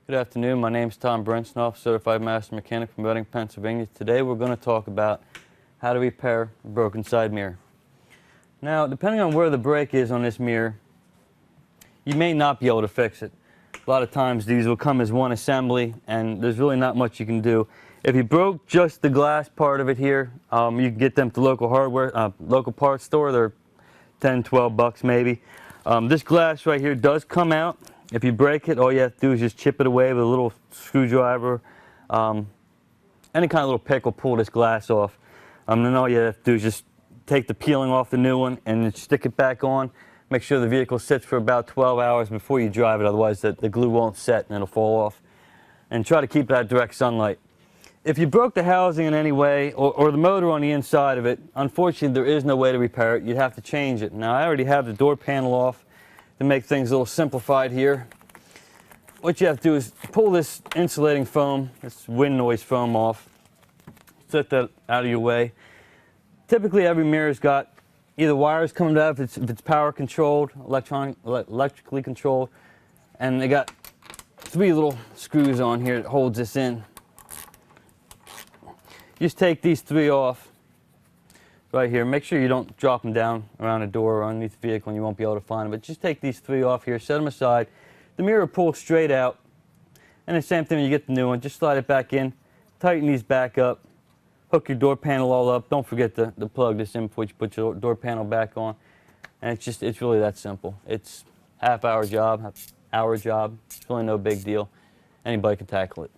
Good afternoon. My name is Tom Brentsnoff, Certified Master Mechanic from Reading, Pennsylvania. Today we're going to talk about how to repair a broken side mirror. Now, depending on where the break is on this mirror, you may not be able to fix it. A lot of times these will come as one assembly and there's really not much you can do. If you broke just the glass part of it here, you can get them to local hardware, local parts store. They're 10, 12 bucks maybe. This glass right here does come out. If you break it, all you have to do is just chip it away with a little screwdriver. Any kind of little pick will pull this glass off. Then all you have to do is just take the peeling off the new one and then stick it back on. Make sure the vehicle sits for about 12 hours before you drive it, otherwise the glue won't set and it'll fall off. And try to keep it out of direct sunlight. If you broke the housing in any way, or the motor on the inside of it, unfortunately there is no way to repair it. You'd have to change it. Now I already have the door panel off to make things a little simplified here. What you have to do is pull this insulating foam, this wind noise foam off. Set that out of your way. Typically every mirror's got either wires coming out if it's power controlled, electrically controlled, and they got 3 little screws on here that holds this in. Just take these 3 off right here. Make sure you don't drop them down around the door or underneath the vehicle and you won't be able to find them. But just take these 3 off here, set them aside. The mirror pulls straight out. And the same thing when you get the new one. Just slide it back in, tighten these back up, hook your door panel all up. Don't forget to plug this in before you put your door panel back on. And it's really that simple. It's half-hour job, hour job. It's really no big deal. Anybody can tackle it.